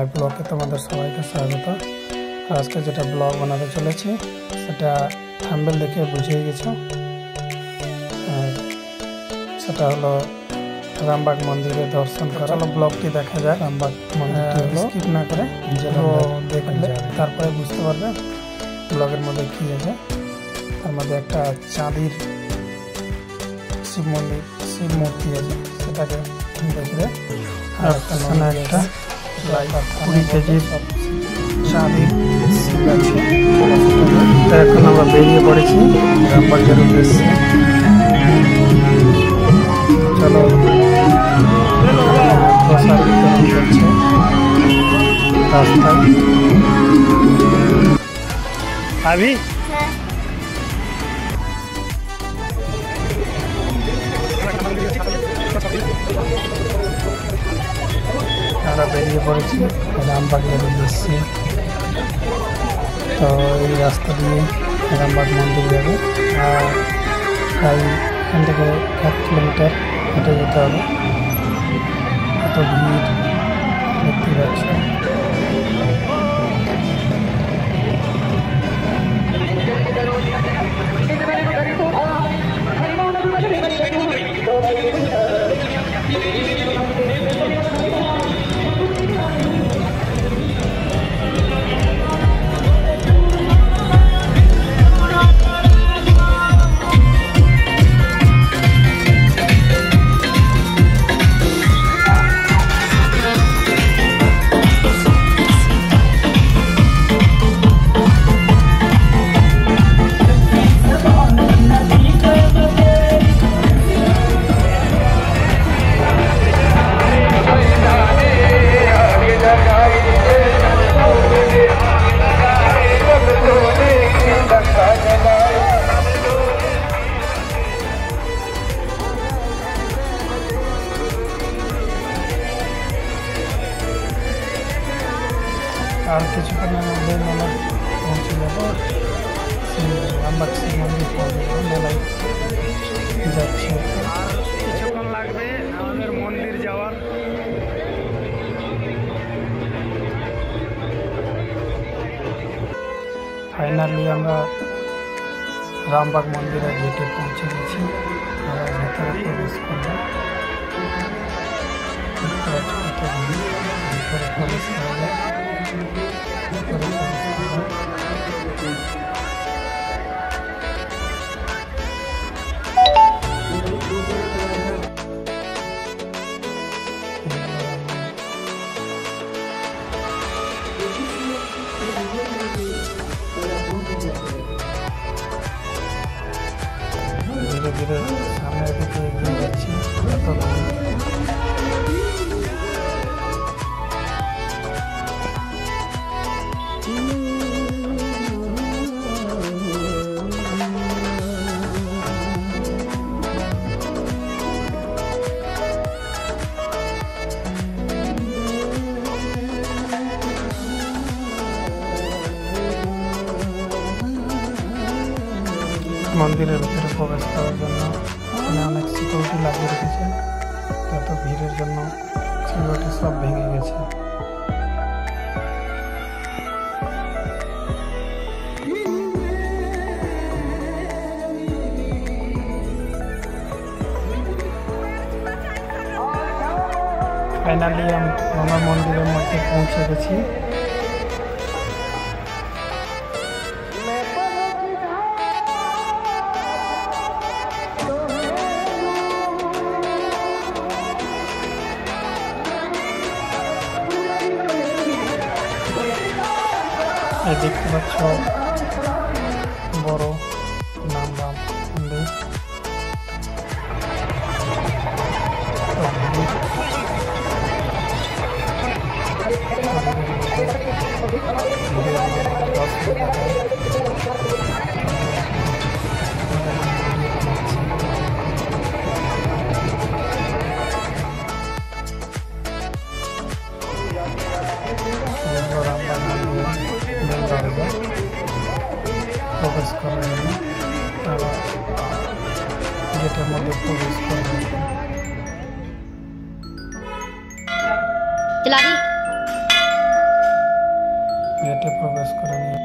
মাই ব্লগে তোমাদের সবাইকে স্বাগত। আজকে যেটা ব্লগ বানাতে চলেছি সেটা থাম্বনেল দেখে বুঝিয়ে গেছো, সেটা হলো রামবাগ মন্দিরে দর্শন করা। চলো ব্লগটি দেখা যায়। রামবাগ মন্দিরটি হলো স্কিপ না করে দেখলে তারপরে বুঝতে পারবে ব্লগের মধ্যে কী আছে। তার মধ্যে একটা চাঁদির শিব মূর্তি আছে, সেটাকে দেখবে। আর একটা 20 কেজি চাঁদির শিব আছে। এখন আমরা বেরিয়ে পড়েছি রামবাগের উদ্দেশ্যে। চলো প্রসাদ বিতরণ করছে রাস্তায়। আবি আমরা বেরিয়ে পড়েছি রামবাগের উদ্দেশ্যে। তো এই রাস্তা দিয়ে রামবাগ মন্দির যাবে, আর প্রায় এখান থেকে 1 কিলোমিটার হেঁটে যেতে হবে। এত ভিড় দেখতে পাচ্ছি। আর কিছুক্ষণের মধ্যে মেলা পৌঁছে যাব। রামবাগ শিব মন্দির মেলায় যাচ্ছে। কিছুক্ষণ লাগবে আমাদের মন্দির যাওয়ার। ফাইনালি আমরা রামবাগ মন্দিরের গেটে পৌঁছে গেছি। আমরা ভেতরে প্রবেশ করলাম। ভিতরে প্রবেশ করলাম। ধীরে ধীরে সামনের দিকে এগিয়ে যাচ্ছি। মন্দিরের ভিতরে প্রবেশ করার জন্য এখানে অনেক সিকিউরিটি লাগিয়ে রেখেছে। এত ভিড়ের জন্য সিকিউরিটি সব ভেঙে গেছে। ফাইনালি আমরা মন্দিরের মধ্যে পৌঁছে গেছি। এই দেখতে পাচ্ছ বড় নামদাম মন্দির। প্রবেশ করার জন্য গেটের মধ্যে প্রবেশ করা। প্রবেশ করে নিয়ে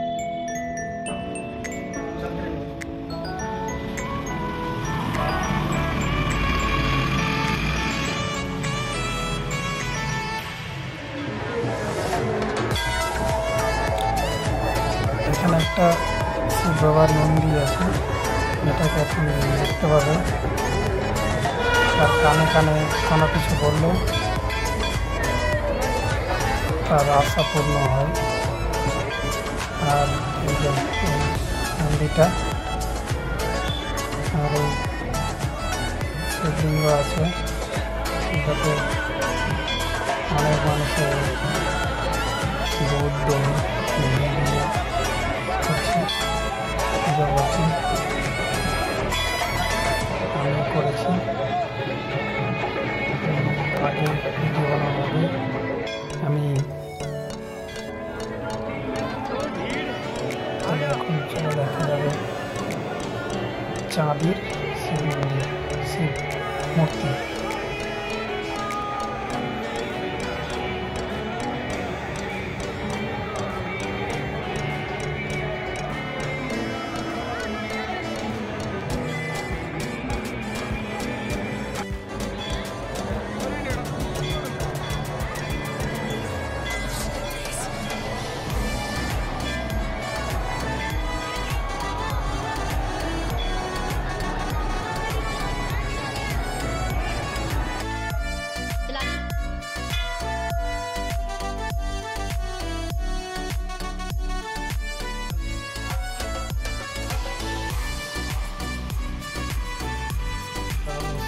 এখানে একটা শিব বাবার মন্দির আছে, যেটাকে এখন দেখতে পাবে। তার কানে কানে কোনো কিছু বললে তার আশা পূর্ণ হয়। আর এই যে মন্দিরটা আর এই শিবলিঙ্গ আছে, এটাতে অনেক মানুষের দুধ দই দিয়ে করছে, পুজো করছে। আমিও করেছি আগে ভিডিও বানানোর আগে। আমি এখন চলে দেখা যাবে চাঁদির শিব মন্দির, শিব মূর্তি।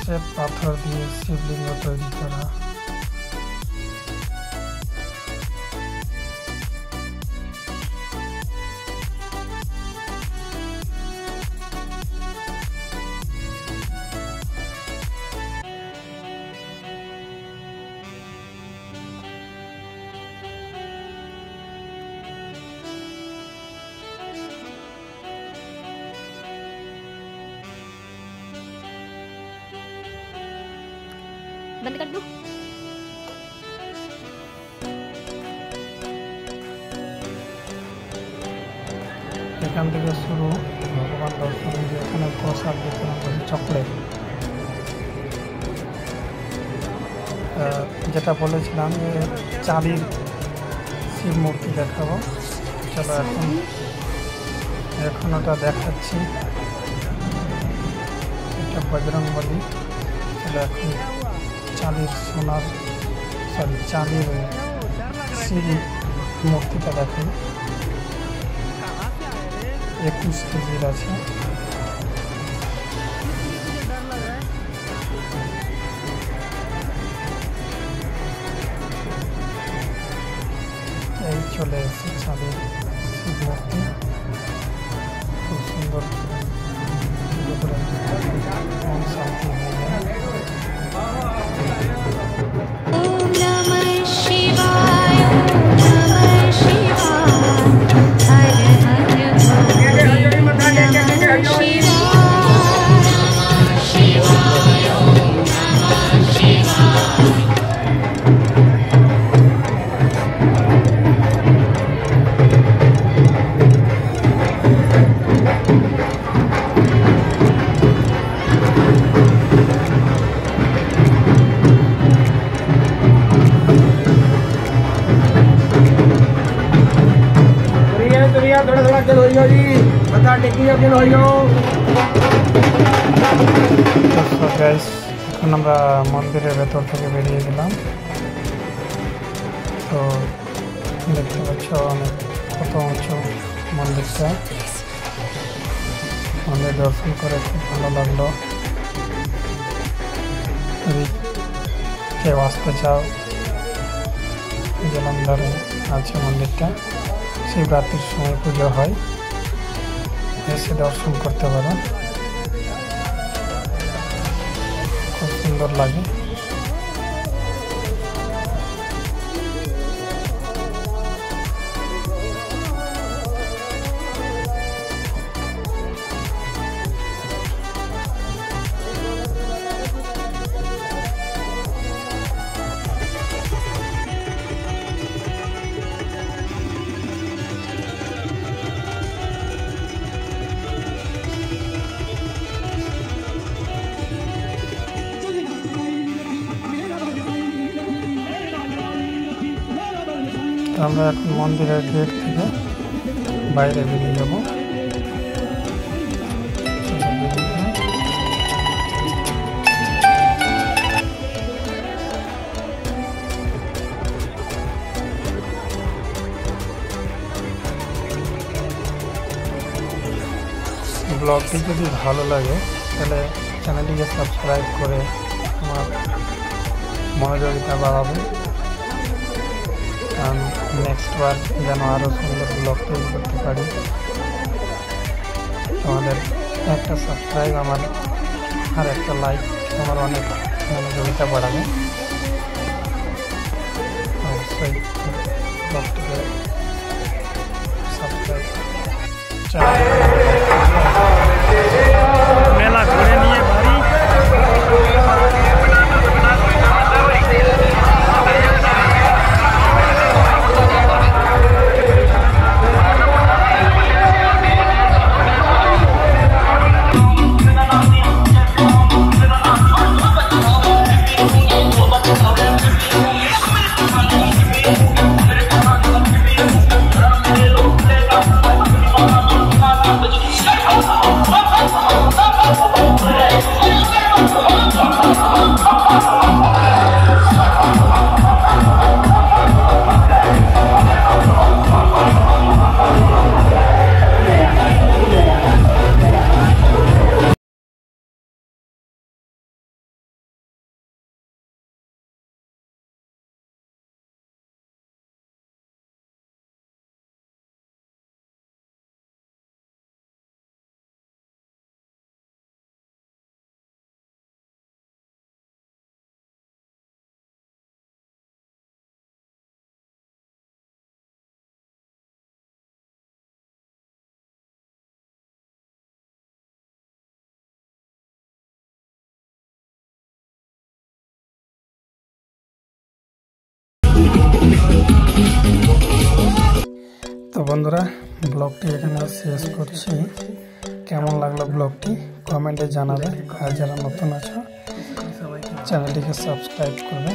শ্বেত পাথর দিয়ে শিবলিঙ্গ তৈরি করা। बंद कर दूं? এখান থেকে শুরু ভগবান দর্শন। এখানে প্রসাদ বিতরণ করে চকলেট। যেটা বলেছিলাম যে চাঁদির শিব মূর্তি দেখাবো, চলো এখন ওটা দেখাচ্ছি। এটা বজরংবলী। চলো এখন চাঁদির শিব মূর্তিটা দেখুন। 21 কেজির আছে। এই চলে এসেছে চাঁদির শিব মূর্তি, খুব সুন্দর করে মন শান্তি হয়ে যায়। थोड़ा चल हो जी बता टेकिंग चल हो গাইস, এখন আমরা মন্দিরের ভেতর থেকে বেরিয়ে গেলাম। তো দেখতে পাচ্ছ অনেক কত উঁচু মন্দিরটা। মন্দির দর্শন করে খুব ভালো লাগলো। যদি কেউ আসতে চাও, জলন্ধরে আছে মন্দিরটা। শিবরাত্রির সময় পুজো হয়, এসে দর্শন করতে পারো, খুব সুন্দর লাগে। আমরা এখন মন্দিরের গেট থেকে বাইরে বেরিয়ে যাব। ব্লগটি যদি ভালো লাগে তাহলে চ্যানেলটিকে সাবস্ক্রাইব করে আমার মনোযোগিতা বাড়াবে, কারণ নেক্সট বার যেন আরও সুন্দর ব্লগ তৈরি করতে পারি। তোমাদের একটা সাবস্ক্রাইব আমার আর একটা লাইক আমার অনেক মনোযোগিতা বাড়াবে। অবশ্যই ব্লগটিকে সাবস্ক্রাইব। মেলা ঘুরে নিয়ে বাড়ি। তো বন্ধুরা, ব্লগটি এখানে শেষ করছি। কেমন লাগলো ব্লগটি কমেন্টে জানাবে, আর যারা নতুন আছো চ্যানেলটিকে সাবস্ক্রাইব করবে,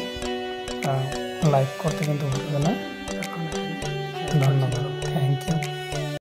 লাইক করতে কিন্তু ভুলবে না। ধন্যবাদ।